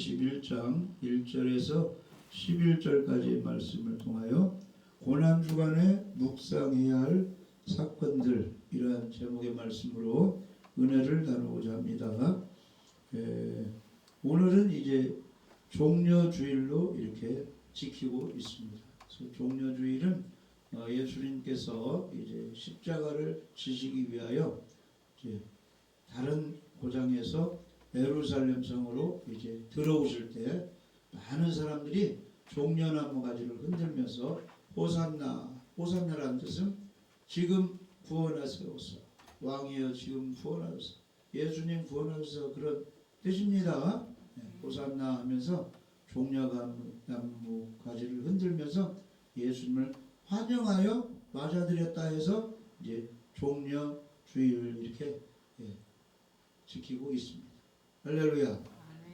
21장 1절에서 11절까지의 말씀을 통하여 고난주간에 묵상해야 할 사건들, 이러한 제목의 말씀으로 은혜를 나누고자 합니다. 오늘은 이제 종려주일로 이렇게 지키고 있습니다. 그래서 종려주일은 예수님께서 이제 십자가를 지시기 위하여 이제 다른 고장에서 예루살렘 성으로 이제 들어오실 때 많은 사람들이 종려나무 가지를 흔들면서 호산나, 호산나라는 뜻은 지금 구원하소서, 왕이여 지금 구원하소서, 예수님 구원하소서, 그런 뜻입니다. 호산나 하면서 종려나무 가지를 흔들면서 예수님을 환영하여 맞아들였다 해서 이제 종려주일을 이렇게 지키고 있습니다. 할렐루야.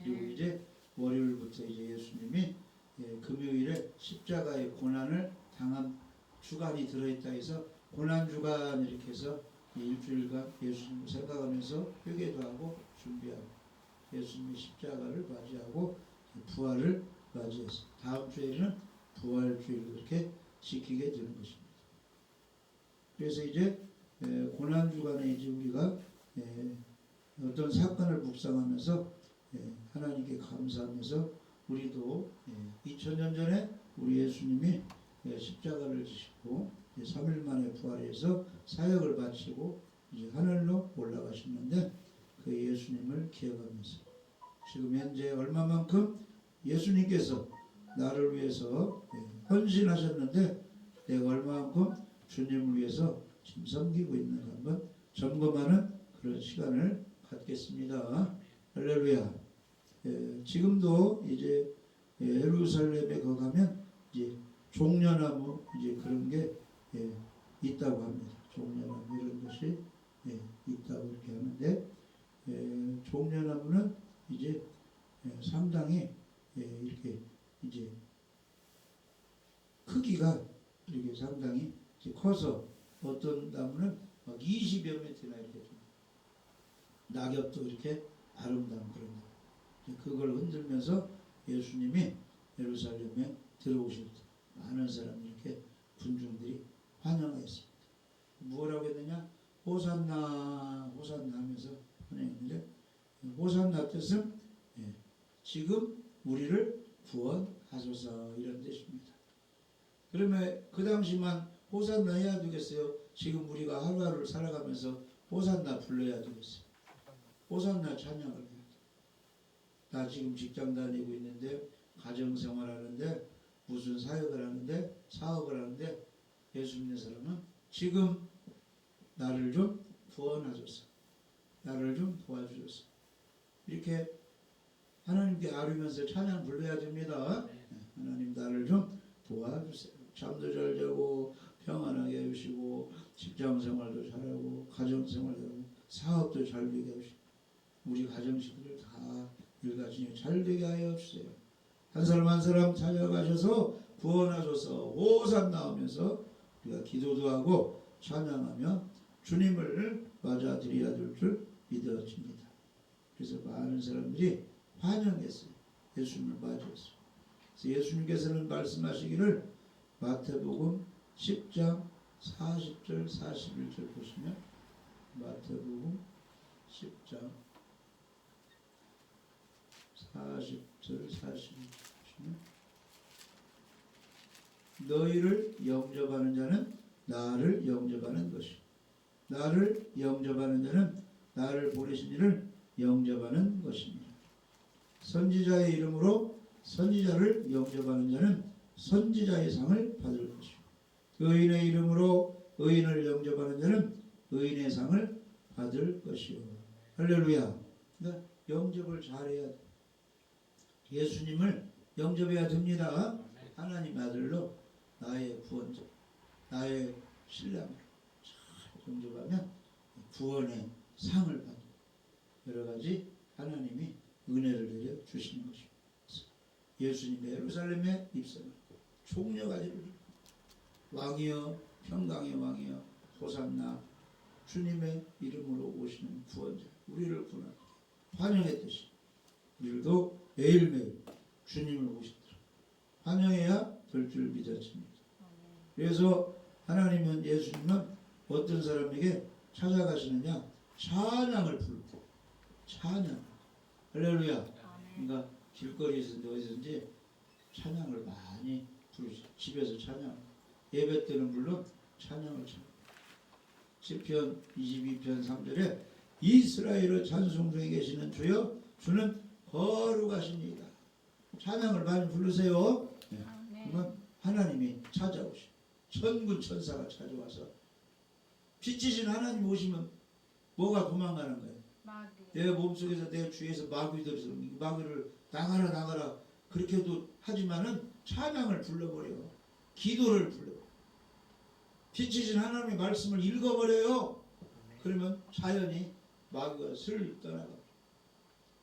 그리고 이제 월요일부터 이제 예수님이 금요일에 십자가의 고난을 당한 주간이 들어있다 해서 고난주간 이렇게 해서 일주일간 예수님을 생각하면서 회개도 하고 준비하고 예수님의 십자가를 맞이하고 부활을 맞이해서 다음 주에는 부활주일로 이렇게 지키게 되는 것입니다. 그래서 이제 고난주간에 이제 우리가 어떤 사건을 묵상하면서 하나님께 감사하면서 우리도 2000년 전에 우리 예수님이 십자가를 지시고 3일 만에 부활해서 사역을 마치고 이제 하늘로 올라가셨는데 그 예수님을 기억하면서 지금 현재 얼마만큼 예수님께서 나를 위해서 헌신하셨는데 내가 얼마만큼 주님을 위해서 지금 섬기고 있는가 한번 점검하는 그런 시간을 갖겠습니다. 할렐루야. 지금도 이제 예루살렘에 가면 이제 종려나무 이제 그런 게 있다고 합니다. 종려나무 이런 것이 있다고 이렇게 하는데 종려나무는 이제 상당히 이렇게 이제 크기가 이렇게 상당히 이제 커서 어떤 나무는 막 20여 미터나 이렇게 좀 낙엽도 이렇게 아름다운 그런 나무. 그걸 흔들면서 예수님이 예루살렘에 들어오실 때 많은 사람들이 이렇게 군중들이 환영했습니다. 뭐라고 했느냐? 호산나, 호산나 하면서 환영했는데 호산나 뜻은 지금 우리를 구원하소서 이런 뜻입니다. 그러면 그 당시만 호산나 해야 되겠어요? 지금 우리가 하루하루를 살아가면서 호산나 불러야 되겠어요? 호산나 찬양을 해야 돼. 나 지금 직장 다니고 있는데 가정생활 하는데 무슨 사역을 하는데 사업을 하는데 예수 믿는 사람은 지금 나를 좀 구원하소서, 나를 좀 도와주소서 이렇게 하나님께 아뢰면서 찬양 불러야 됩니다. 하나님 나를 좀 도와주세요. 잠도 잘 자고 평안하게 해주시고 직장생활도 잘하고 가정생활도 하고 사업도 잘 되게 해주시고 우리 가정식구들 다 일가정이 잘 되게 하여 주세요. 한 사람 한 사람 찾아가셔서 구원하소서 호산나 하면서 우리가 기도도 하고 찬양하며 주님을 맞아들여야 될 줄 믿어집니다. 그래서 많은 사람들이 환영했어요. 예수님을 맞이했어요. 그래서 예수님께서는 말씀하시기를 마태복음 10장 40절 41절 보시면 마태복음 10장 40절 41절 보시면 너희를 영접하는 자는 나를 영접하는 것이 나를 영접하는 자는 나를 보내신 이를 영접하는 것입니다. 선지자의 이름으로 선지자를 영접하는 자는 선지자의 상을 받을 것이요 의인의 이름으로 의인을 영접하는 자는 의인의 상을 받을 것이요. 할렐루야. 그러니까 영접을 잘해야 돼. 예수님을 영접해야 됩니다. 하나님 아들로 나의 구원자, 나의 신랑을 잘 영접하면 구원의 상을 받고 여러 가지 하나님이 은혜를 내려 주시는 것입니다. 예수님의 예루살렘에 입성을 종려가지를 왕이여 평강의 왕이여 호산나 주님의 이름으로 오시는 구원자 우리를 구원하게 환영했듯이 우리도 매일매일 주님을 보시더라. 환영해야 될 줄 믿었습니다. 그래서 하나님은 예수님은 어떤 사람에게 찾아가시느냐? 찬양을 부르고 찬양. 할렐루야. 그러니까 길거리에서든지 어디든지 찬양을 많이 부르죠. 집에서 찬양. 예배 때는 물론 찬양을 찬양. 시편 22편 3절에 이스라엘의 찬송 중에 계시는 주여 주는 거룩하십니다. 찬양을 많이 부르세요. 네. 그러면 하나님이 찾아오시고 천군 천사가 찾아와서 빛이신 하나님 오시면 뭐가 도망가는 거예요? 내 몸속에서 내 주위에서 마귀들이 마귀를 나가라 그렇게도 하지만은 찬양을 불러버려요. 기도를 불러요. 빛이신 하나님의 말씀을 읽어버려요. 그러면 자연히 마귀가 슬 떠나가.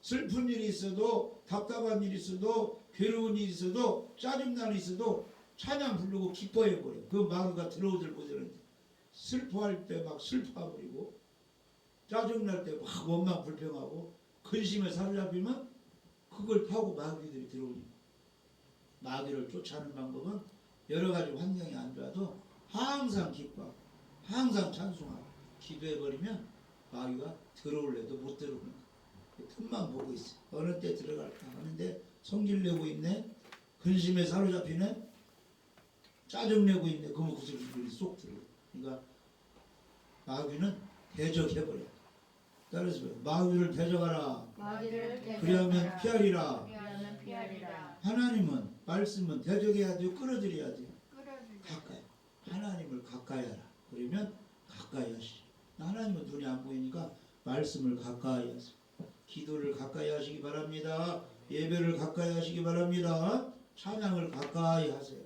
슬픈 일이 있어도 답답한 일이 있어도 괴로운 일이 있어도 짜증난 일이 있어도 찬양 부르고 기뻐해버려. 그 마귀가 들어오들 보더니 슬퍼할 때 막 슬퍼버리고 짜증날 때 막 원망 불평하고 근심에 사로잡히면 그걸 타고 마귀들이 들어오니까. 마귀를 쫓아하는 방법은 여러 가지 환경이 안 좋아도 항상 기뻐하고 항상 찬송하고 기도해버리면 마귀가 들어올래도 못 들어오는 거야. 틈만 보고 있어. 어느 때 들어갈까 하는데 성질내고 있네. 근심에 사로잡히네. 짜증내고 있네. 그러면 그 소리들이 쏙 들어오고. 그러니까 마귀는 대적해버려. 따라서 마귀를 대적하라. 그리하면 피하리라. 하나님은 말씀은 대적해야 돼요. 끌어들여야 돼요. 가까이. 하나님을 가까이 하라. 그러면 가까이 하시죠. 하나님은 눈이 안 보이니까 말씀을 가까이 하세요. 기도를 가까이 하시기 바랍니다. 예배를 가까이 하시기 바랍니다. 찬양을 가까이 하세요.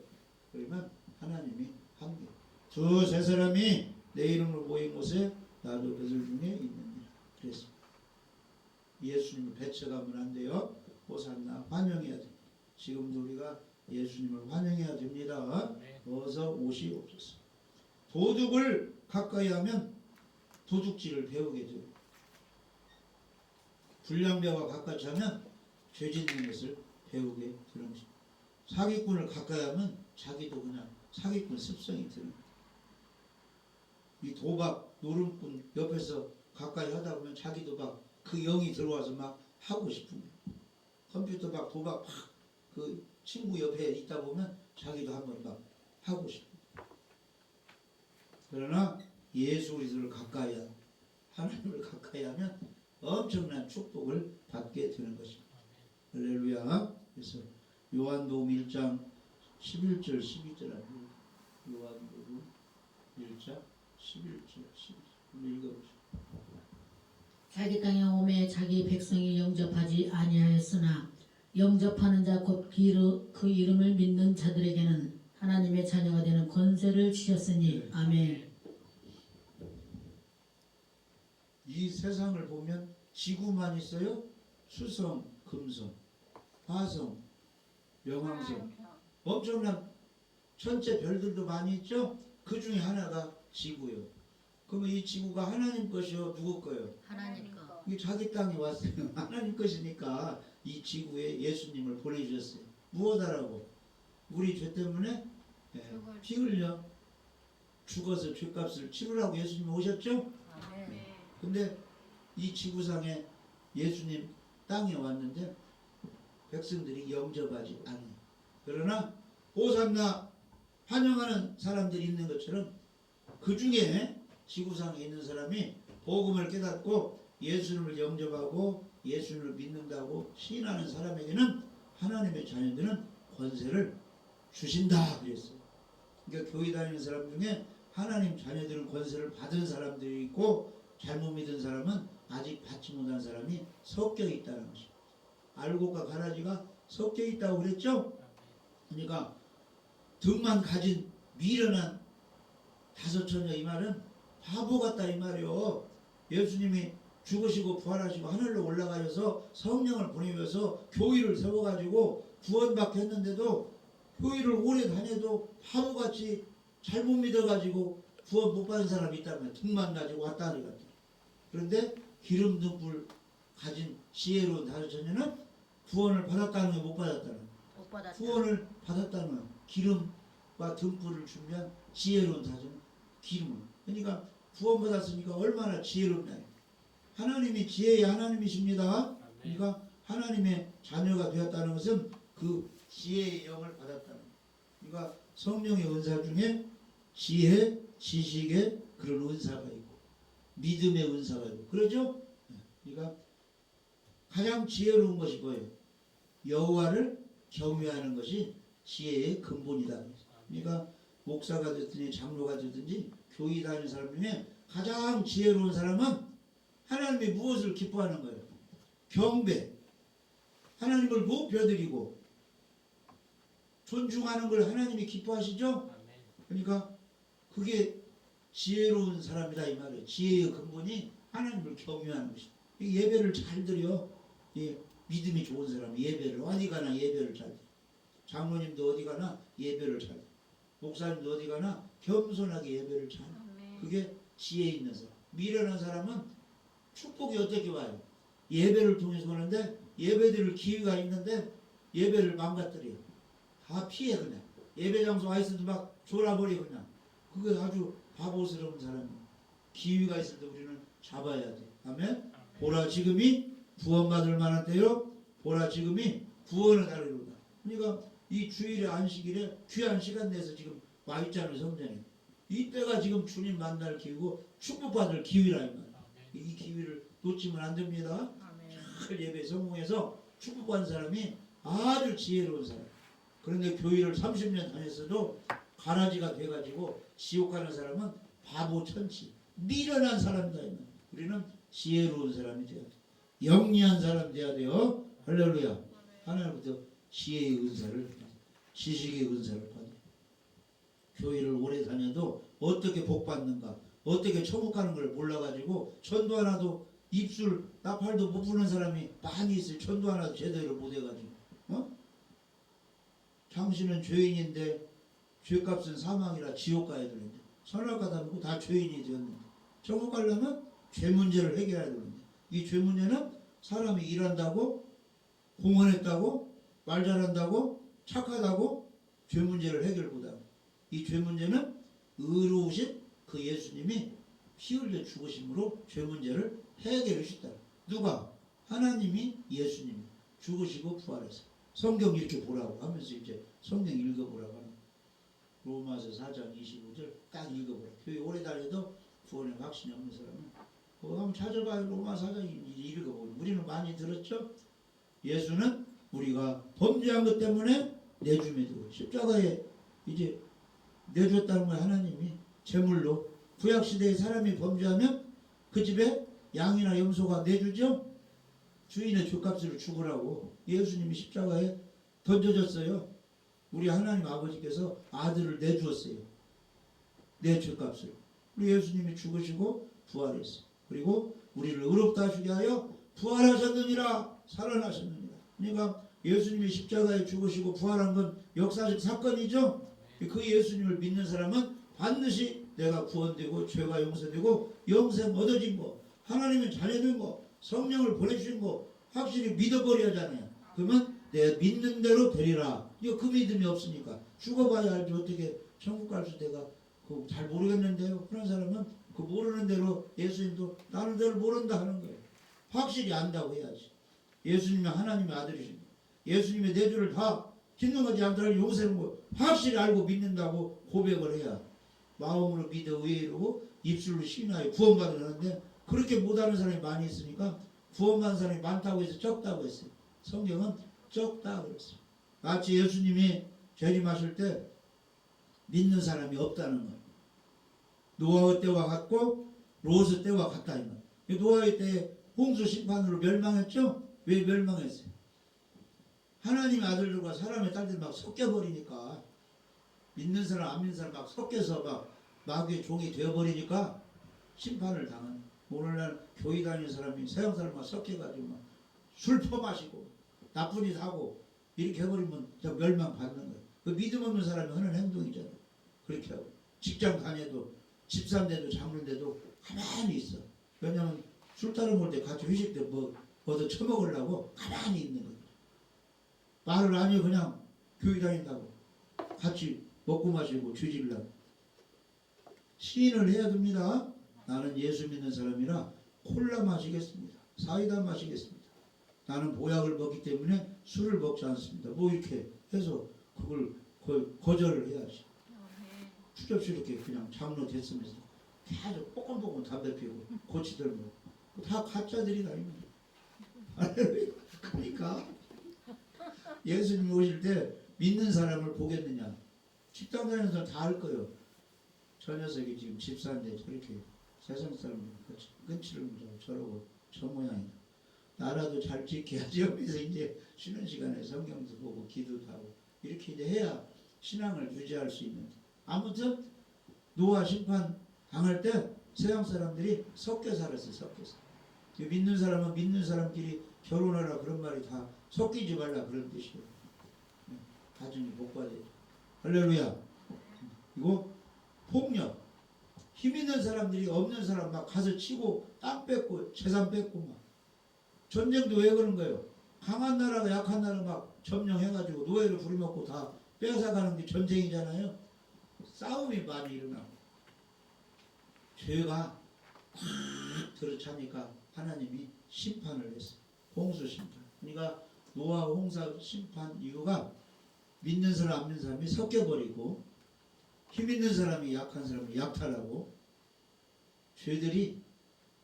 그러면 하나님이 함께 두세 사람이 내 이름으로 모인 곳에 나도 그들 중에 있느니라. 그랬습니다. 예수님을 배척하면 안 돼요. 호산나 환영해야 됩니다. 지금도 우리가 예수님을 환영해야 됩니다. 어서 오시옵소서. 도둑을 가까이 하면 도둑질을 배우게 돼요. 불량배와 가까이 하면 죄 짓는 것을 배우게 되는 것입니다. 사기꾼을 가까이 하면 자기도 그냥 사기꾼 습성이 드는 거예요. 이 도박, 노름꾼 옆에서 가까이 하다 보면 자기도 막 그 영이 들어와서 막 하고 싶은 거예요. 컴퓨터 막 도박 막 그 친구 옆에 있다 보면 자기도 한번 막 하고 싶은 거예요. 그러나 예수 그리스도를 가까이 하고 하나님을 가까이 하면 엄청난 축복을 받게 되는 것입니다. 할렐루야. 그래서 요한복음 1장 11절 12절 아니에요. 요한복음 1장 11절 12절 읽어보시죠. 자기 땅에 오매 자기 백성이 영접하지 아니하였으나 영접하는 자 곧 그 이름을 믿는 자들에게는 하나님의 자녀가 되는 권세를 주셨으니 아멘. 이 세상을 보면 지구만 있어요. 수성, 금성, 화성, 명왕성, 엄청난 천체 별들도 많이 있죠. 그 중에 하나가 지구예요. 그러면 이 지구가 하나님 것이요 누구 거예요? 하나님 거. 이 자기 땅에 왔어요. 하나님 것이니까 이 지구에 예수님을 보내주셨어요. 무엇하라고? 우리 죄 때문에 피 흘려 죽어서 죄값을 치르라고 예수님이 오셨죠? 근데 이 지구상에 예수님 땅에 왔는데 백성들이 영접하지 않아요. 그러나 호산나 환영하는 사람들이 있는 것처럼 그 중에 지구상에 있는 사람이 복음을 깨닫고 예수님을 영접하고 예수님을 믿는다고 시인하는 사람에게는 하나님의 자녀들은 권세를 주신다 그랬어요. 그러니까 교회 다니는 사람 중에 하나님 자녀들은 권세를 받은 사람들이 있고 잘못 믿은 사람은 아직 받지 못한 사람이 섞여 있다는 것입니다. 알곡과 가라지가 섞여 있다고 그랬죠? 그러니까 등만 가진 미련한 다섯 처녀 이 말은 바보 같다 이 말이요. 예수님이 죽으시고 부활하시고 하늘로 올라가셔서 성령을 보내면서 교회를 세워가지고 구원받게 했는데도 교회를 오래 다녀도 바보같이 잘못 믿어가지고 구원 못 받은 사람이 있다면 등만 가지고 왔다 그러거든요. 그런데 기름 등불 가진 지혜로운 다섯 처녀는 구원을 받았다는 게 못 받았다는 거예요. 못 받았다. 구원을 받았다는 거예요. 기름과 등불을 주면 지혜로운 사자는 기름을. 그러니까 구원받았으니까 얼마나 지혜롭냐. 하나님이 지혜의 하나님이십니다. 그러니까 하나님의 자녀가 되었다는 것은 그 지혜의 영을 받았다는 거예요. 그러니까 성령의 은사 중에 지혜, 지식의 그런 은사가 있고 믿음의 은사가 있고 그러죠? 그러니까 가장 지혜로운 것이 뭐예요? 여호와를 경외하는 것이 지혜의 근본이다. 그러니까 목사가 됐든지 장로가 됐든지 교회 다니는 사람 중에 가장 지혜로운 사람은 하나님이 무엇을 기뻐하는 거예요? 경배, 하나님을 높여드리고 존중하는 걸 하나님이 기뻐하시죠? 그러니까 그게 지혜로운 사람이다 이 말이에요. 지혜의 근본이 하나님을 경외하는 것이다. 예배를 잘 드려. 믿음이 좋은 사람이 예배를 어디 가나 예배를 잘 드려. 장로님도 어디 가나 예배를 잘 드려. 목사님도 어디 가나 겸손하게 예배를 잘 드려. 그게 지혜 있는 사람. 미련한 사람은 축복이 어떻게 와요? 예배를 통해서 오는데 예배 드릴 기회가 있는데 예배를 망가뜨려. 다 피해 그냥. 예배 장소 와 있어도 막 졸아버려 그냥. 그게 아주 바보스러운 사람이에요. 기회가 있을 때 우리는 잡아야 돼. 아멘. 보라 지금이 구원받을 만한 때요. 보라 지금이 구원을 다루리로다. 그러니까 이 주일에 안식일에 귀한 시간 내서 지금 와 있잖아요 성전에. 이때가 지금 주님 만날 기회고 축복받을 기회라 이 말이에요. 이 기회를 놓치면 안 됩니다. 잘 예배 성공해서 축복받은 사람이 아주 지혜로운 사람. 그런데 교회를 30년 다녔어도 가라지가 돼가지고 지옥 가는 사람은 바보 천치 미련한 사람이다. 우리는 지혜로운 사람이 돼야 돼. 영리한 사람 돼야 돼요. 할렐루야. 하나님부터 지혜의 은사를 지식의 은사를 받아. 교회를 오래 다녀도 어떻게 복 받는가 어떻게 천국 가는 걸 몰라가지고 전도 하나도 입술 나팔도 못 부는 사람이 많이 있어요. 전도 하나도 제대로 못 해가지고 당신은 죄인인데 죄값은 사망이라 지옥 가야 되는데 선악과다 놓고 다 죄인이 되었는데 천국 가려면 죄 문제를 해결해야 되는데 이 죄 문제는 사람이 일한다고 공헌했다고 말 잘한다고 착하다고 죄 문제를 해결 못하고 이 죄 문제는 의로우신 그 예수님이 피 흘려 죽으심으로 죄 문제를 해결해 주셨다. 누가? 하나님이 예수님이 죽으시고 부활해서 성경 이렇게 보라고 하면서 이제 성경 읽어보라고 하는 로마서 4장 25절 딱 읽어보라. 교회 오래 다녀도 구원에 확신이 없는 사람은 그거 한번 찾아봐요. 로마 4장 읽어보고 우리는 많이 들었죠. 예수는 우리가 범죄한 것 때문에 내줌에 두고 십자가에 이제 내줬다는 거야. 하나님이 제물로 구약시대에 사람이 범죄하면 그 집에 양이나 염소가 내주죠. 주인의 죗값을 죽으라고 예수님이 십자가에 던져졌어요. 우리 하나님 아버지께서 아들을 내주었어요. 내 죗값을. 우리 예수님이 죽으시고 부활했어요. 그리고 우리를 의롭다 하시게 하여 부활하셨느니라 살아나셨느니라. 그러니까 예수님이 십자가에 죽으시고 부활한 건 역사적 사건이죠. 그 예수님을 믿는 사람은 반드시 내가 구원되고 죄가 용서되고 영생 얻어진 거 하나님의 자녀된 거 성령을 보내주신 거 확실히 믿어버려야 하잖아요. 그러면 내 믿는 대로 되리라. 이거 그 믿음이 없으니까 죽어봐야 알지 어떻게 천국 갈 수 내가 그거 잘 모르겠는데요. 그런 사람은 그 모르는 대로 예수님도 나는 대로 모른다 하는 거예요. 확실히 안다고 해야지. 예수님이 하나님의 아들이신 거 예수님의 내주를 다 짓는거지 않더라도 용서는 거 확실히 알고 믿는다고 고백을 해야 마음으로 믿어 의로 입술로 신하여 구원받으는데 그렇게 못하는 사람이 많이 있으니까 구원받은 사람이 많다고 해서 적다고 했어요. 성경은 적다고 그랬어요. 마치 예수님이 재림하실 때 믿는 사람이 없다는 거예요. 노아의 때와 같고 롯의 때와 같다 이 말이에요. 노아의 때에 홍수 심판으로 멸망했죠? 왜 멸망했어요? 하나님의 아들들과 사람의 딸들이 막 섞여버리니까 믿는 사람 안 믿는 사람 막 섞여서 막 마귀의 종이 되어버리니까 심판을 당한. 오늘날 교회 다니는 사람이 서양 사람과 섞여가지고 막 술 퍼마시고 나쁜 짓 하고 이렇게 해버리면 멸망 받는 거예요. 그 믿음 없는 사람이 하는 행동이잖아요. 그렇게 하고 직장 다녀도 집사인데도 장로인데도 가만히 있어. 왜냐면 술 따라 먹을 때 같이 회식 때 뭐 얻어 처먹으려고 가만히 있는 거예요. 말을 안 해요. 그냥 교회 다닌다고. 같이 먹고 마시고 주질라고. 시인을 해야 됩니다. 나는 예수 믿는 사람이라 콜라 마시겠습니다. 사이다 마시겠습니다. 나는 보약을 먹기 때문에 술을 먹지 않습니다. 뭐 이렇게 해서 그걸 거절을 해야지. 추접시 이렇게 그냥 장로 됐으면서 계속 뽀끔뽀끔 담배 피우고 고치들 뭐 다 가짜들이다. 그러니까 예수님 오실 때 믿는 사람을 보겠느냐. 직장 다니는 사람 다 알 거예요. 저 녀석이 지금 집사인데 저렇게 세상 사람들 끊치를 못하고 저러고 저 모양이다. 나라도 잘 지켜야지. 여기서 이제 쉬는 시간에 성경도 보고 기도도 하고 이렇게 이제 해야 신앙을 유지할 수 있는. 아무튼 노아 심판 당할 때 세상 사람들이 섞여 살았어요. 섞여서. 믿는 사람은 믿는 사람끼리 결혼하라 그런 말이 다 섞이지 말라 그런 뜻이에요. 가정이 복받아야죠. 할렐루야. 이거 폭력. 힘 있는 사람들이 없는 사람 막 가서 치고 땅 뺏고 재산 뺏고 막. 전쟁도 왜 그런 거예요? 강한 나라가 약한 나라 막 점령해가지고 노예를 부려먹고 다 뺏어가는 게 전쟁이잖아요. 싸움이 많이 일어나고. 죄가 탁 들어차니까 하나님이 심판을 했어요. 홍수 심판. 그러니까 노아 홍수 심판 이유가 믿는 사람 안 믿는 사람이 섞여버리고 힘 있는 사람이 약한 사람을 약탈하고 죄들이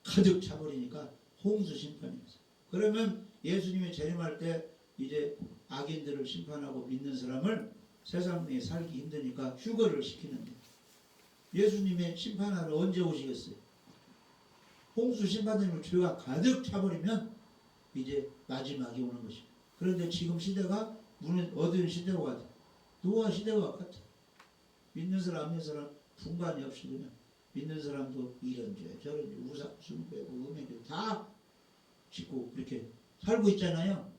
가득 차버리니까 홍수 심판이었어요. 그러면 예수님이 재림할 때 이제 악인들을 심판하고 믿는 사람을 세상에 살기 힘드니까 휴거를 시키는데 예수님의 심판하러 언제 오시겠어요? 홍수 심판되면 죄가 가득 차버리면 이제 마지막이 오는 것입니다. 그런데 지금 시대가 어두운 시대와 같아. 노아 시대와 같아. 믿는 사람 안 믿는 사람 분간이 없이 그냥 믿는 사람도 이런 죄 저런 죄 우상 숭배고 음행죄 다 짓고 그렇게 살고 있잖아요.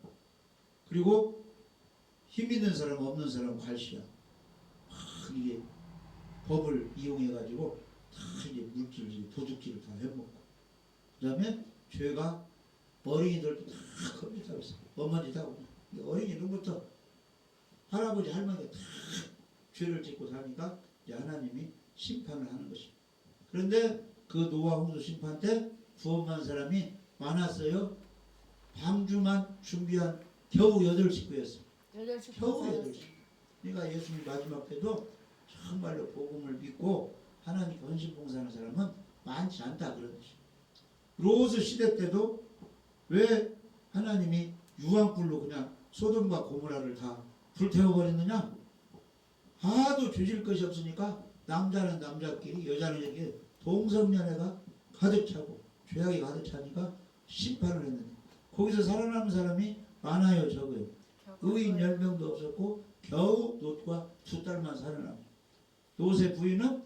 그리고 힘 있는 사람 없는 사람 갈시야. 이게 법을 이용해 가지고 다 이제 물질 도둑질을 다 해먹고 그 다음에 죄가 어린이들도 다 겁니다. 어머니다 어린이들부터 할아버지 할머니가 다 죄를 짓고 사니까 이제 하나님이 심판을 하는 것입니다. 그런데 그 노아 홍수 심판 때 구원받은 사람이 많았어요. 방주만 준비한 겨우 8식구였어요. 겨우 8식구. 그러니까 예수님 마지막 때도 정말로 복음을 믿고 하나님 헌신봉사하는 사람은 많지 않다 그런 것이죠. 롯 시대 때도 왜 하나님이 유황불로 그냥 소돔과 고모라를 다 불태워버렸느냐? 하도 죄질 것이 없으니까 남자는 남자끼리 여자는 이렇게 동성연애가 가득 차고 죄악이 가득 차니까 심판을 했는데 거기서 살아남은 사람이 많아요. 적어요. 의인 10명도 없었고 겨우 롯과 2딸만 살아남았어요. 롯의 부인은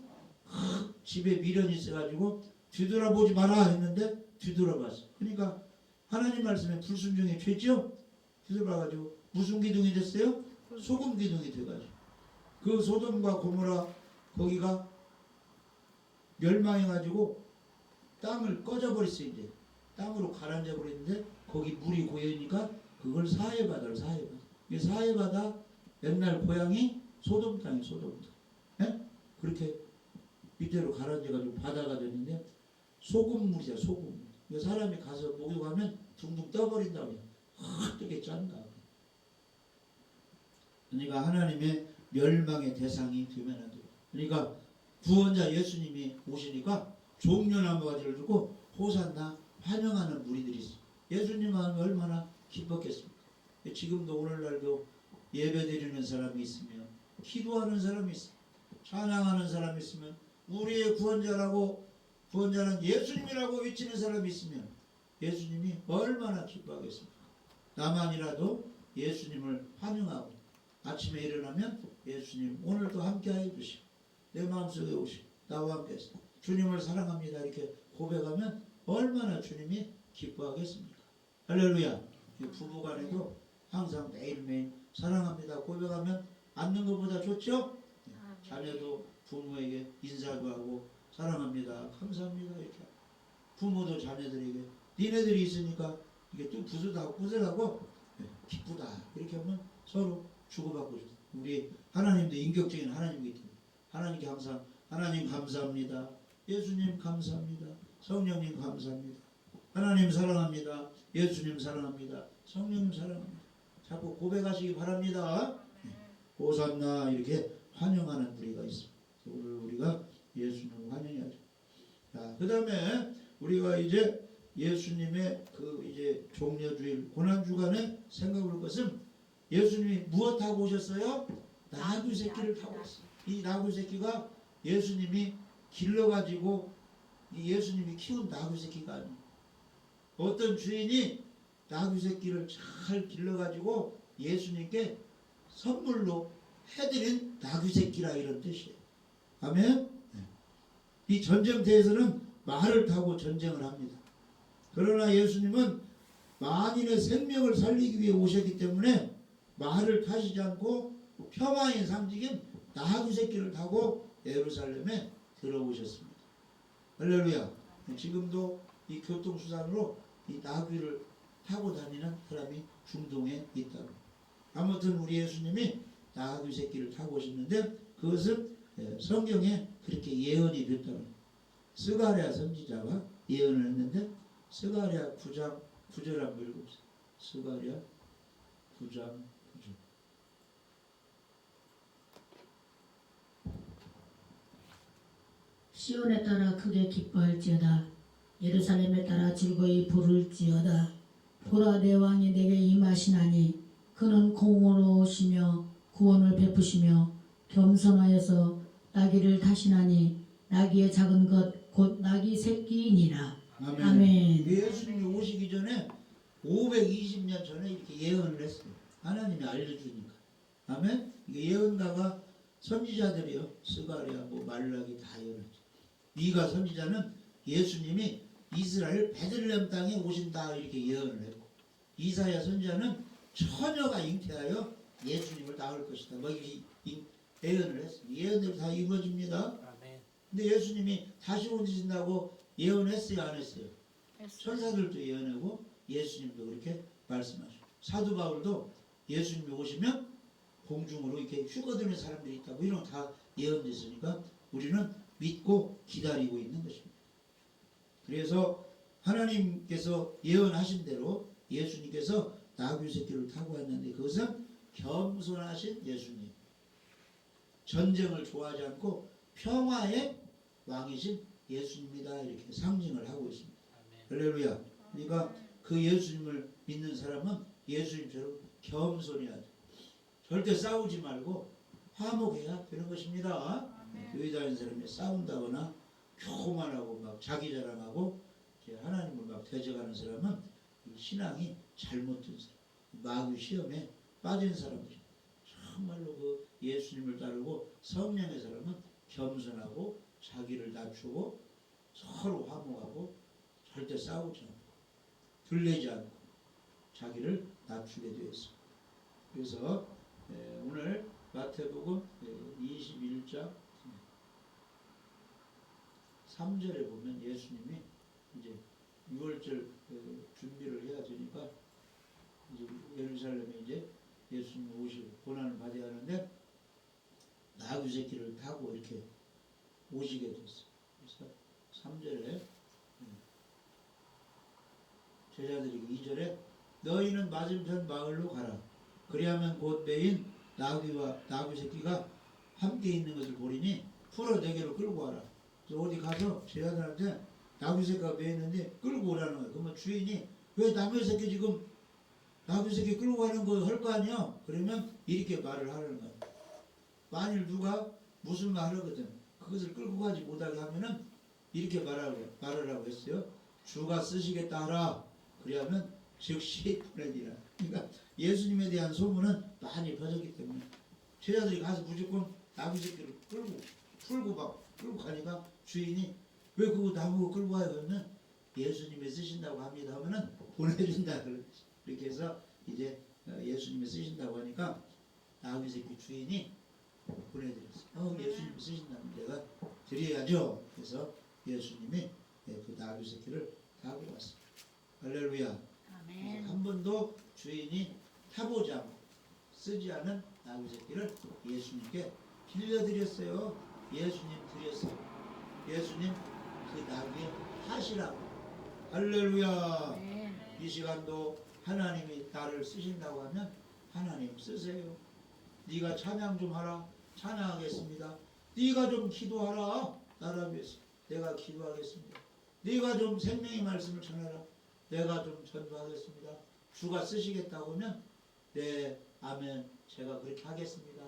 집에 미련이 있어가지고 뒤돌아보지 마라 했는데 뒤돌아봤어. 그러니까 하나님 말씀에 불순종의 죄죠. 뒤돌아가지고 무슨 기둥이 됐어요? 소금 기둥이 돼가지고 그 소돔과 고모라 거기가 멸망해가지고 땅을 꺼져버렸어요. 이제 땅으로 가라앉아 버렸는데 거기 물이 고여있으니까 그걸 사해바다를 사해바다. 이 사해바다 옛날 고향이 소돔 땅이 소돔 땅. 예? 그렇게 밑으로 가라앉아가지고 바다가 됐는데 소금물이야 소금물. 사람이 가서 목욕하면 둥둥 떠버린다고 해요. 뜨게 짠다. 그러니까 하나님의 멸망의 대상이 되면 안 돼요. 그러니까 구원자 예수님이 오시니까 종려나무 가지를 두고 호산나 환영하는 무리들이 있어요. 예수님 마음이 얼마나 기뻤겠습니까? 지금도 오늘날도 예배드리는 사람이 있으면 기도하는 사람이 있어요. 찬양하는 사람이 있으면 우리의 구원자는 예수님이라고 외치는 사람이 있으면 예수님이 얼마나 기뻐하겠습니까? 나만이라도 예수님을 환영하고 아침에 일어나면 예수님 오늘도 함께하여 주시고 내 마음속에 오시고 나와 함께 하시고 주님을 사랑합니다 이렇게 고백하면 얼마나 주님이 기뻐하겠습니까? 할렐루야. 부부간에도 항상 매일매일 사랑합니다 고백하면 앉는 것보다 좋죠? 자녀도 부모에게 인사도 하고 사랑합니다 감사합니다 이렇게 부모도 자녀들에게 니네들이 있으니까 이게 또 부스하고 기쁘다 이렇게 하면 서로 주고받고 싶어요. 우리 하나님도 인격적인 하나님이기 때문에 하나님께 항상 하나님 감사합니다. 예수님 감사합니다. 성령님 감사합니다. 하나님 사랑합니다. 예수님 사랑합니다. 성령님 사랑합니다. 자꾸 고백하시기 바랍니다. 호산나 이렇게 환영하는 우리가 있습니다. 오늘 우리가 예수님을 환영해야죠. 자, 그 다음에 우리가 이제 예수님의 그 이제 종려주일 고난주간에 생각할 것은 예수님이 무엇 타고 오셨어요? 나귀 새끼를 타고 왔어요. 이 나귀 새끼가 예수님이 길러가지고 예수님이 키운 나귀 새끼가 아니에요. 어떤 주인이 나귀 새끼를 잘 길러가지고 예수님께 선물로 해드린 나귀 새끼라 이런 뜻이에요. 아멘? 이 전쟁터에서는 말을 타고 전쟁을 합니다. 그러나 예수님은 만인의 생명을 살리기 위해 오셨기 때문에 말을 타시지 않고 평화의 상징인 나귀 새끼를 타고 예루살렘에 들어오셨습니다. 할렐루야. 지금도 이 교통수단으로 이 나귀를 타고 다니는 사람이 중동에 있다고. 아무튼 우리 예수님이 나귀 새끼를 타고 오셨는데 그것은 성경에 그렇게 예언이 됐다고. 스가랴 선지자가 예언을 했는데 스가랴 9장 9절 한번 읽어보세요. 스가랴 9장 9절. 시온에 따라 크게 기뻐할지어다. 예루살렘에 따라 즐거이 부를지어다. 보라 내 왕이 내게 임하시나니 그는 공의로우시며 구원을 베푸시며 겸손하여서 나귀를 타시나니 나귀의 작은 것 곧 나귀 새끼이니라. 아멘. 아멘. 예수님이 오시기 전에 520년 전에 이렇게 예언을 했어요. 하나님이 알려주니까. 아멘. 이게 예언가가 선지자들이요. 스가랴, 말라기 다 예언했죠. 미가 선지자는 예수님이 이스라엘 베들레헴 땅에 오신다 이렇게 예언을 했고, 이사야 선지자는 처녀가 잉태하여 예수님을 낳을 것이다. 이 예언을 했습니다. 예언대로 다 이루어집니다. 근데 예수님이 다시 오신다고 예언했어요, 안 했어요? 천사들도 예언하고 예수님도 그렇게 말씀하시고, 사도 바울도 예수님이 오시면 공중으로 이렇게 휴거되는 사람들이 있다고 이런 거 다 예언됐으니까 우리는 믿고 기다리고 있는 것입니다. 그래서 하나님께서 예언하신 대로 예수님께서 나귀 새끼를 타고 왔는데 그것은 겸손하신 예수님, 전쟁을 좋아하지 않고 평화의 왕이신 예수님이다 이렇게 상징을 하고 있습니다. 할렐루야. 그러니까 그 예수님을 믿는 사람은 예수님처럼 겸손해야 돼. 절대 싸우지 말고 화목해야 되는 것입니다. 교회 다니는 사람이 싸운다거나 교만하고 막 자기 자랑하고 하나님을 막 대적하는 사람은 신앙이 잘못된 사람, 마귀 시험에 빠진 사람이죠. 정말로 그 예수님을 따르고 성령의 사람은 겸손하고 자기를 낮추고 서로 화목하고 절대 싸우지 않고 들리지 않고 자기를 낮추게 되어 있습니다. 그래서 오늘 마태복음 21장 3절에 보면 예수님이 이제 6월절 준비를 해야 되니까 이제 예루살렘에 이제 예수님 오시고 고난을 받아야 하는데 나귀 새끼를 타고 이렇게 오시게 됐어요. 그래서 3절에 제자들이 2절에 너희는 맞은편 마을로 가라. 그리하면 곧 매인 나귀와 나귀 새끼가 함께 있는 것을 보리니 풀어 내게로 끌고 와라. 그래서 어디 가서 제자들한테 나귀 새끼가 매있는데 끌고 오라는 거예요. 그러면 주인이 왜 남의 새끼 지금 나귀 새끼 끌고 가는 거 할 거 아니야? 그러면 이렇게 말을 하는 거예요. 만일 누가 무슨 말을 하거든 그것을 끌고 가지 못하게 하면은 이렇게 말을 하고 했어요. 주가 쓰시겠다 하라. 그리하면 즉시 보내니라. 그러니까 예수님에 대한 소문은 많이 퍼졌기 때문에 제자들이 가서 무조건 나귀 새끼를 풀고 막 끌고 가니까 주인이 왜 그거 나무 끌고 와요? 그러면 예수님이 쓰신다고 합니다 하면은 보내준다 그러지. 이렇게 해서 이제 예수님이 쓰신다고 하니까 나귀 새끼 주인이 보내드렸어요. 예수님이 쓰신다면 내가 드려야죠. 그래서 예수님이 그 나귀 새끼를 타고 왔어요. 할렐루야. 아멘. 한 번도 주인이 타보지 않고 쓰지 않은 나귀 새끼를 예수님께 빌려드렸어요. 예수님 드렸어요. 예수님 그 나귀의 하시라고. 할렐루야. 아멘. 이 시간도 하나님이 나를 쓰신다고 하면 하나님 쓰세요. 네가 찬양 좀 하라. 찬양하겠습니다. 네가 좀 기도하라. 나를 위해서 내가 기도하겠습니다. 네가 좀 생명의 말씀을 전하라. 내가 좀 전도하겠습니다. 주가 쓰시겠다고 하면 네, 아멘, 제가 그렇게 하겠습니다.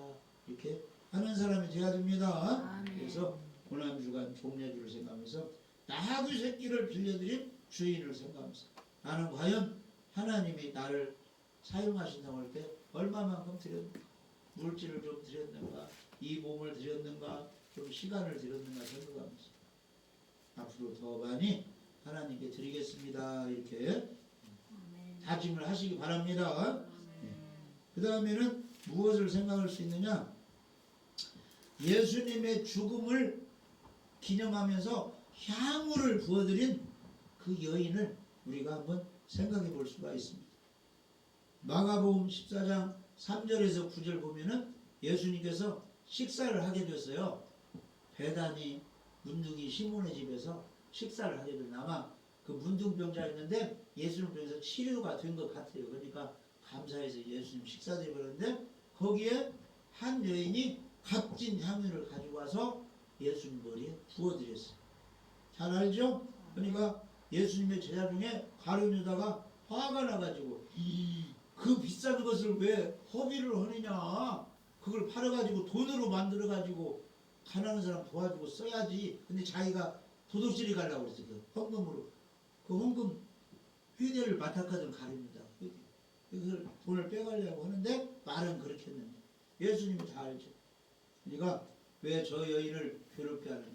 이렇게 하는 사람이 되어야 됩니다. 아멘. 그래서 고난주간 종려주를 생각하면서 나귀 새끼를 빌려드린 주인을 생각하면서 나는 과연 하나님이 나를 사용하신다고 할 때 얼마만큼 드렸는가, 물질을 좀 드렸는가, 이 몸을 드렸는가, 좀 시간을 드렸는가 생각하면서 앞으로 더 많이 하나님께 드리겠습니다. 이렇게 아멘. 다짐을 하시기 바랍니다. 아멘. 그 다음에는 무엇을 생각할 수 있느냐? 예수님의 죽음을 기념하면서 향후를 부어드린 그 여인을 우리가 한번 생각해 볼 수가 있습니다. 마가복음 14장 3절에서 9절 보면은 예수님께서 식사를 하게 됐어요. 베다니 문둥이 시몬의 집에서 식사를 하게 됐는데 아마 그 문둥병자였는데 예수님을 통해서 치료가 된 것 같아요. 그러니까 감사해서 예수님 식사드리고 그러는데 거기에 한 여인이 값진 향유를 가지고 와서 예수님 머리에 부어드렸어요. 잘 알죠? 그러니까 예수님의 제자 중에 가룟 유다가 화가 나가지고 그 비싼 것을 왜 허비를 하느냐, 그걸 팔아가지고 돈으로 만들어가지고 가난한 사람 도와주고 써야지. 근데 자기가 도둑질이 가려고 그랬어요. 그 헌금으로. 그 헌금 회대를 맡았거든 가룟 유다. 그걸 돈을 빼가려고 하는데 말은 그렇게 했는데 예수님이 다 알죠. 그러니까 왜 저 여인을 괴롭게 하느냐,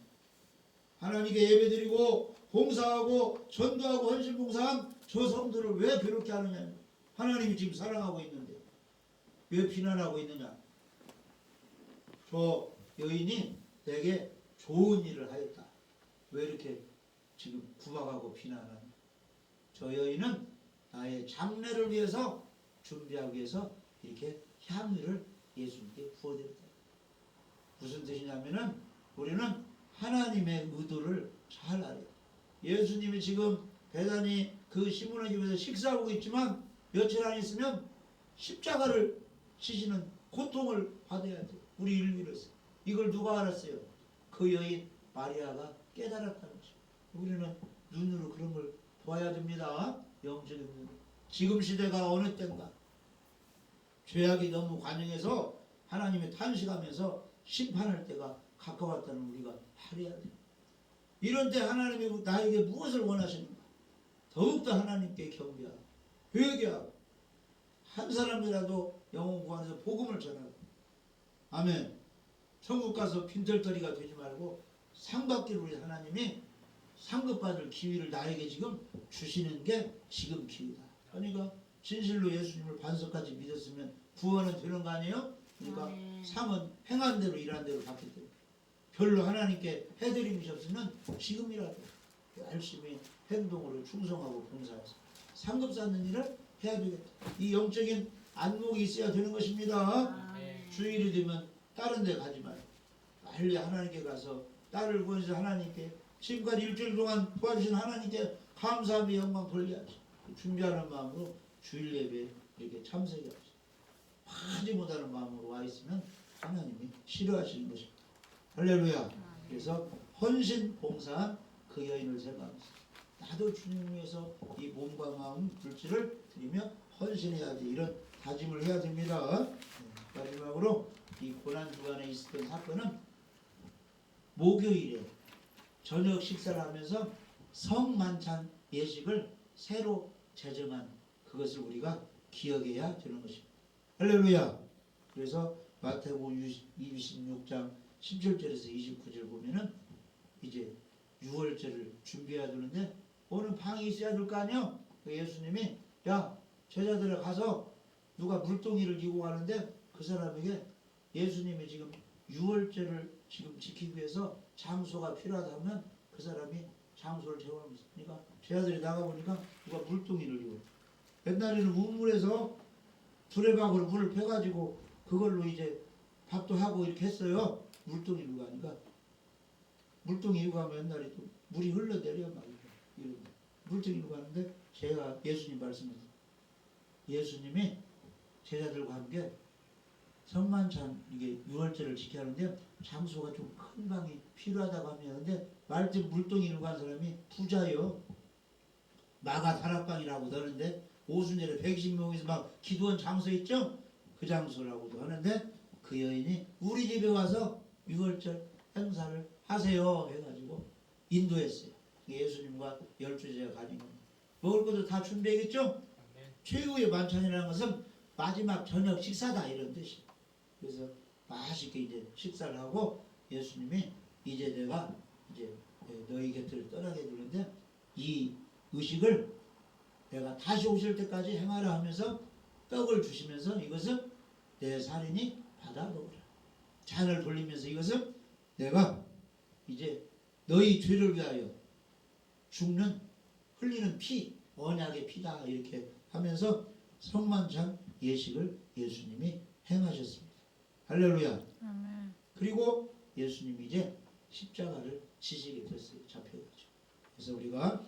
하나님께 예배드리고 봉사하고 전도하고 헌신봉사한 저 성도를 왜 괴롭게 하느냐. 하나님이 지금 사랑하고 있는데 왜 비난하고 있느냐. 저 여인이 내게 좋은 일을 하였다. 왜 이렇게 지금 구박하고 비난하냐. 저 여인은 나의 장례를 위해서 준비하기 위해서 이렇게 향유를 예수님께 부어드렸다. 무슨 뜻이냐면은 우리는 하나님의 의도를 잘 알아요. 예수님이 지금 베다니 그 시몬의 집에서 식사하고 있지만 며칠 안 있으면 십자가를 지시는 고통을 받아야 돼요. 우리 인류로서. 이걸 누가 알았어요? 그 여인 마리아가 깨달았다는 것이죠. 우리는 눈으로 그런 걸 보아야 됩니다. 영적인 눈으로. 지금 시대가 어느 때인가 죄악이 너무 관영해서 하나님이 탄식하면서 심판할 때가 가까웠다는 우리가 알아야 돼요. 이런 때 하나님이 나에게 무엇을 원하시는가? 더욱더 하나님께 경배하고 회개하고 한 사람이라도 영혼 구원해서 복음을 전하고 아멘. 천국 가서 빈털터리가 되지 말고 상 받기를 우리 하나님이 상급 받을 기회를 나에게 지금 주시는 게 지금 기회다. 그러니까 진실로 예수님을 반석까지 믿었으면 구원은 되는 거 아니에요? 그러니까 아멘. 상은 행한 대로 일한 대로 받기 때문에 별로 하나님께 해드리셨으면 지금이라도 열심히 행동으로 충성하고 봉사해서 상급 쌓는 일을 해야 되겠다. 이 영적인 안목이 있어야 되는 것입니다. 아멘. 주일이 되면 다른 데 가지 말고 빨리 하나님께 가서 딸을 구해서 하나님께 지금까지 일주일 동안 도와주신 하나님께 감사하며 영광 돌려야지. 준비하는 마음으로 주일 예배에 이렇게 참석해야지. 하지 못하는 마음으로 와 있으면 하나님이 싫어하시는 것입니다. 할렐루야. 그래서 헌신 봉사한 그 여인을 생각하면서 나도 주님 위해서 이 몸과 마음 물질을 드리며 헌신해야지. 이런 다짐을 해야 됩니다. 마지막으로 이 고난주간에 있었던 사건은 목요일에 저녁 식사를 하면서 성만찬 예식을 새로 제정한 그것을 우리가 기억해야 되는 것입니다. 할렐루야. 그래서 마태복음 26장 17절에서 29절 보면은 이제 유월절을 준비해야 되는데 오늘 방이 있어야 될 거 아니에요. 예수님이 야 제자들에 가서 누가 물동이를 이고 가는데 그 사람에게 예수님이 지금 유월절을 지금 지키기 위해서 장소가 필요하다면 그 사람이 장소를 제공합니다. 그러니까 제자들이 나가보니까 누가 물동이를 이고 옛날에는 우물에서 두레박으로 물을 펴가지고 그걸로 이제 밥도 하고 이렇게 했어요. 물동이 누가 하니까 물동이 누가 하면 옛날에 또 물이 흘러내려 막 이런 물동이 누가 하는데 제가 예수님 말씀하세요. 예수님이 제자들과 함께 성만찬 이게 유월절을 지켜야 하는데 장소가 좀 큰 방이 필요하다고 하는데 말뜻 물동이 누가 한 사람이 부자요. 마가 다락방이라고 하는데 오순절에 120명에서 막 기도한 장소 있죠? 그 장소라고도 하는데 그 여인이 우리 집에 와서 유월절 행사를 하세요 해가지고 인도했어요. 예수님과 12제자 가지고 먹을 것도 다 준비했겠죠? 최후의 만찬이라는 것은 마지막 저녁 식사다 이런 뜻이에요. 그래서 맛있게 이제 식사를 하고 예수님이 이제 내가 이제 너희 곁을 떠나게 되는데 이 의식을 내가 다시 오실 때까지 행하라 하면서 떡을 주시면서 이것은 내 살이니 받아 먹으라. 잔을 돌리면서 이것은 내가 이제 너희 죄를 위하여 죽는 흘리는 피, 언약의 피다 이렇게 하면서 성만찬 예식을 예수님이 행하셨습니다. 할렐루야. 아멘. 그리고 예수님이 이제 십자가를 지시게 됐어요. 잡혀가지고. 그래서 우리가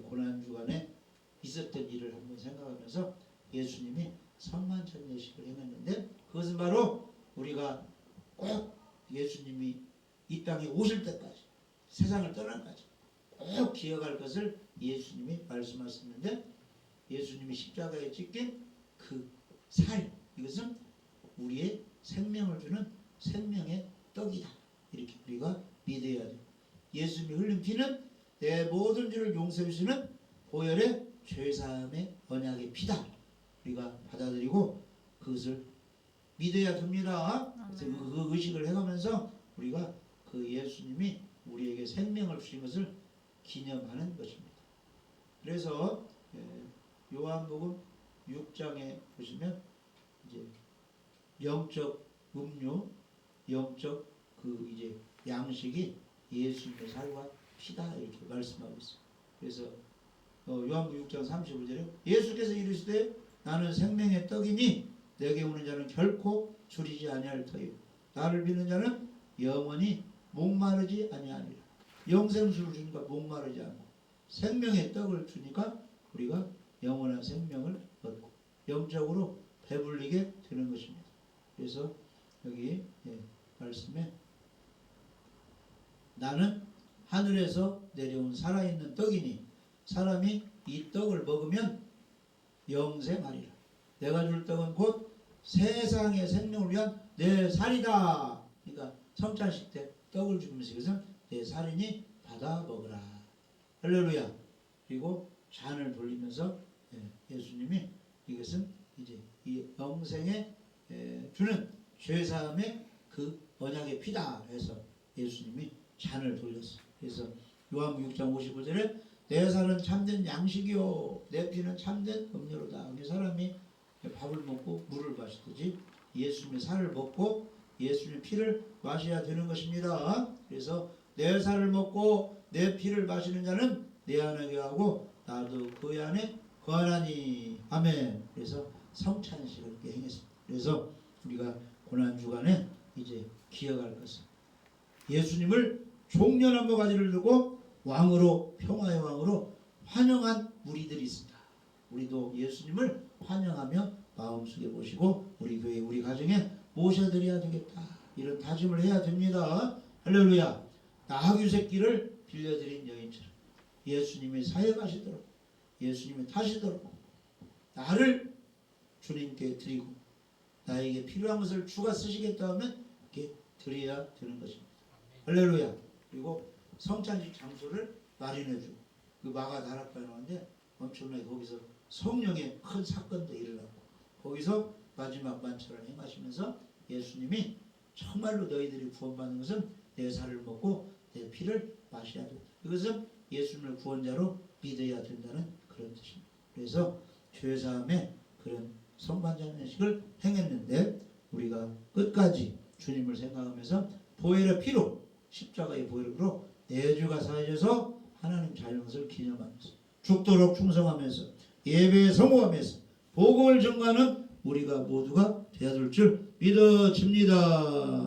고난주간에 있었던 일을 한번 생각하면서 예수님이 성만찬 예식을 행했는데 그것은 바로 우리가 꼭 예수님이 이 땅에 오실 때까지 세상을 떠날 때까지 꼭 기억할 것을 예수님이 말씀하셨는데 예수님이 십자가에 찍힌 그 살 이것은 우리의 생명을 주는 생명의 떡이다. 이렇게 우리가 믿어야 돼요. 예수님이 흘린 피는 내 모든 죄를 용서해 주시는 보혈의 죄사함의 언약의 피다. 우리가 받아들이고 그것을 믿어야 됩니다. 그래서 그 의식을 해가면서 우리가 그 예수님이 우리에게 생명을 주신 것을 기념하는 것입니다. 그래서 요한복음 6장에 보시면 이제 영적 음료, 영적 그 이제 양식이 예수님의 살과 피다 이렇게 말씀하고 있어요. 그래서 요한복음 6장 35절에 예수께서 이르시되 나는 생명의 떡이니 내게 오는 자는 결코 줄이지 아니할 터이요 나를 믿는 자는 영원히 목마르지 아니하리라. 영생수를 주니까 목마르지 않고 생명의 떡을 주니까 우리가 영원한 생명을 얻고 영적으로 배불리게 되는 것입니다. 그래서 여기 말씀에 나는 하늘에서 내려온 살아있는 떡이니 사람이 이 떡을 먹으면 영생하리라. 내가 줄 떡은 곧 세상의 생명을 위한 내 살이다. 그러니까 성찬식 때 떡을 주면서 이것은 내 살이니 받아 먹으라. 할렐루야. 그리고 잔을 돌리면서 예수님이 이것은 이제 이 영생에 주는 죄사함의 그 언약의 피다 해서 예수님이 잔을 돌렸어요. 그래서 요한복음 6장 55절에 내 살은 참된 양식이요 내 피는 참된 음료로다. 사람이 밥을 먹고 물을 마시듯이 예수님의 살을 먹고 예수님의 피를 마셔야 되는 것입니다. 그래서 내 살을 먹고 내 피를 마시는 자는 내 안에 거하고 나도 그 안에 거하나니. 아멘. 그래서 성찬식을 이렇게 행했습니다. 그래서 우리가 고난주간에 이제 기억할 것은 예수님을 종려나무 가지를 들고 왕으로 평화의 왕으로 환영한 무리들이 있습니다. 우리도 예수님을 환영하며 마음속에 모시고 우리 교회 우리 가정에 모셔드려야 되겠다. 이런 다짐을 해야 됩니다. 할렐루야. 나하규 새끼를 빌려드린 여인처럼 예수님이 사역하시도록 예수님이 타시도록 나를 주님께 드리고 나에게 필요한 것을 주가 쓰시겠다 하면 이렇게 드려야 되는 것입니다. 할렐루야. 그리고 성찬식 장소를 마련해주고 그 마가 다락방인데 엄청나게 거기서 성령의 큰 사건도 일어나고 거기서 마지막 만찬을 행하시면서 예수님이 정말로 너희들이 구원받는 것은 내 살을 먹고 내 피를 마셔야 된다. 이것은 예수님을 구원자로 믿어야 된다는 그런 뜻입니다. 그래서 죄사함의 그런 성만찬식을 행했는데 우리가 끝까지 주님을 생각하면서 보혈의 피로 십자가의 보혈로 내주가 사해져서 하나님 자녀인 것을 기념하면서 죽도록 충성하면서 예배에 성공하면서 복음을 전가하는 우리가 모두가 되어줄 줄 믿어집니다.